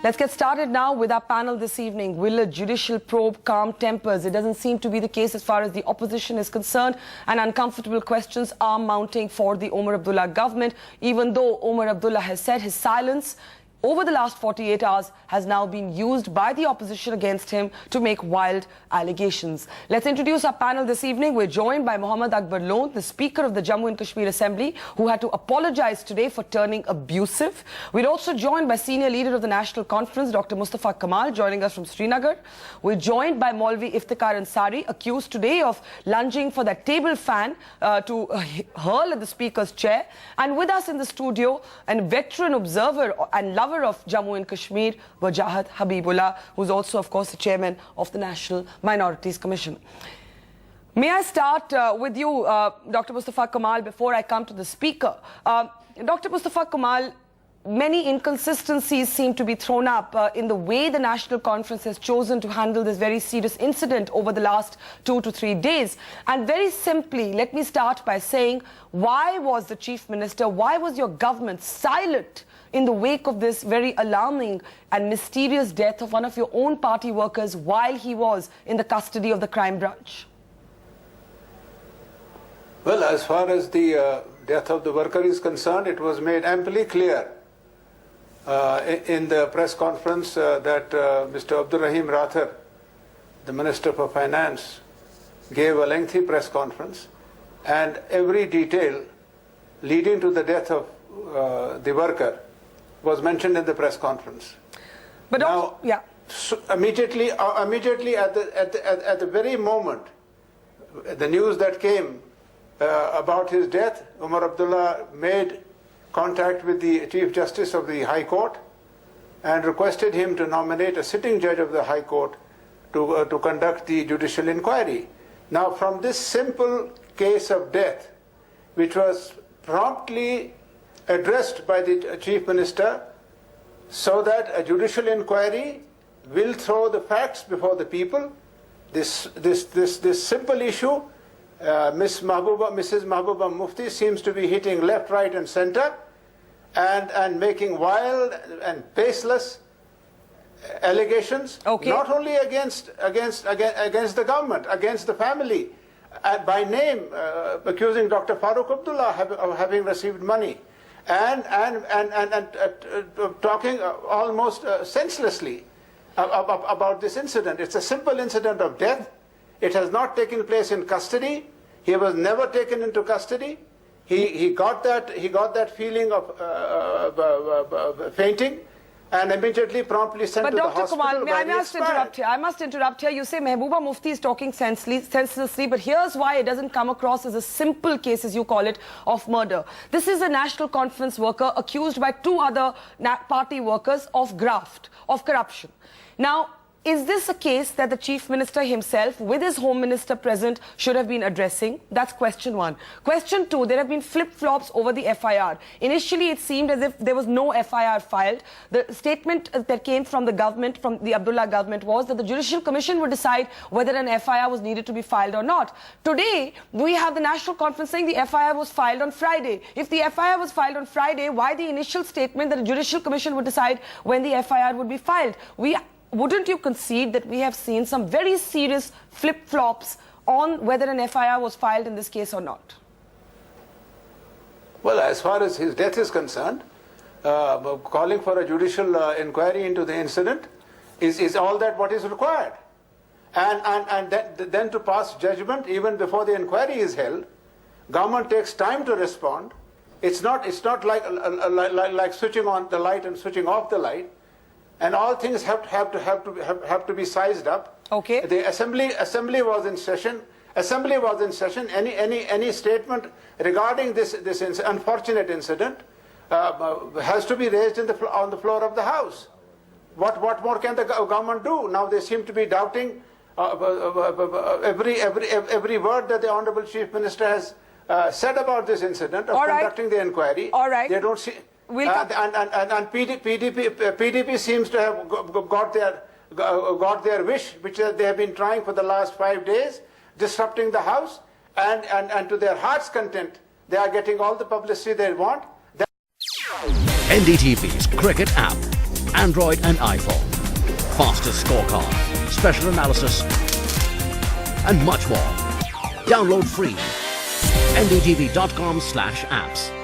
Let's get started now with our panel this evening. Will a judicial probe calm tempers? It doesn't seem to be the case as far as the opposition is concerned, and uncomfortable questions are mounting for the Omar Abdullah government, even though Omar Abdullah has said his silence over the last 48 hours has now been used by the opposition against him to make wild allegations. Let's introduce our panel this evening. We're joined by Muhammad Akbar Lone, the Speaker of the Jammu and Kashmir Assembly, who had to apologize today for turning abusive. We're also joined by Senior Leader of the National Conference, Dr. Mustafa Kamal, joining us from Srinagar. We're joined by Maulvi Iftikhar Ansari, accused today of lunging for that table fan to hurl at the Speaker's chair. And with us in the studio, a veteran observer and lover of Jammu and Kashmir, Wajahat Habibullah, who's also, of course, the chairman of the National Minorities Commission. May I start with you, Dr. Mustafa Kamal, before I come to the Speaker? Dr. Mustafa Kamal, many inconsistencies seem to be thrown up in the way the National Conference has chosen to handle this very serious incident over the last 2 to 3 days. And very simply, let me start by saying, why was the Chief Minister, why was your government silent in the wake of this very alarming and mysterious death of one of your own party workers while he was in the custody of the crime branch? Well, as far as the death of the worker is concerned, it was made amply clear in the press conference that Mr. Abdul Rahim Rathar, the Minister for Finance, gave a lengthy press conference, and every detail leading to the death of the worker was mentioned in the press conference. But now, yeah. So immediately at the very moment, the news that came about his death, Omar Abdullah made contact with the Chief Justice of the High Court and requested him to nominate a sitting judge of the High Court to conduct the judicial inquiry. Now, from this simple case of death, which was promptly addressed by the Chief Minister, so that a judicial inquiry will throw the facts before the people, this simple issue, Mrs. Mahbooba Mufti seems to be hitting left, right and center and making wild and baseless allegations, not only against the government, against the family, by name accusing Dr. Farooq Abdullah of having received money, and talking almost senselessly about this incident. It's a simple incident of death. It has not taken place in custody. He was never taken into custody. He got that feeling of fainting, and immediately promptly sent to the hospital. But Dr. Kamal, I must interrupt here. You say Mehbooba Mufti is talking senselessly, but here's why it doesn't come across as a simple case, as you call it, of murder. This is a National Conference worker accused by 2 other party workers of graft, of corruption. Now, is this a case that the Chief Minister himself, with his Home Minister present, should have been addressing? That's question 1. Question 2, there have been flip-flops over the FIR. Initially, it seemed as if there was no FIR filed. The statement that came from the government, from the Abdullah government, was that the Judicial Commission would decide whether an FIR was needed to be filed or not. Today, we have the National Conference saying the FIR was filed on Friday. If the FIR was filed on Friday, why the initial statement that the Judicial Commission would decide when the FIR would be filed? Wouldn't you concede that we have seen some very serious flip-flops on whether an FIR was filed in this case or not? Well, as far as his death is concerned, calling for a judicial inquiry into the incident is all that what is required. And then to pass judgment even before the inquiry is held, government takes time to respond. It's not like switching on the light and switching off the light. And all things have to be sized up. Okay. The assembly was in session. Any statement regarding this unfortunate incident has to be raised on the floor of the House. What more can the government do? Now they seem to be doubting every word that the Honourable Chief Minister has said about this incident of conducting the inquiry. All right. They don't see. And PDP seems to have got their wish, which they have been trying for the last 5 days, disrupting the House, and to their heart's content, they are getting all the publicity they want. NDTV's cricket app. Android and iPhone. Fastest scorecard, special analysis, and much more. Download free. NDTV.com/apps.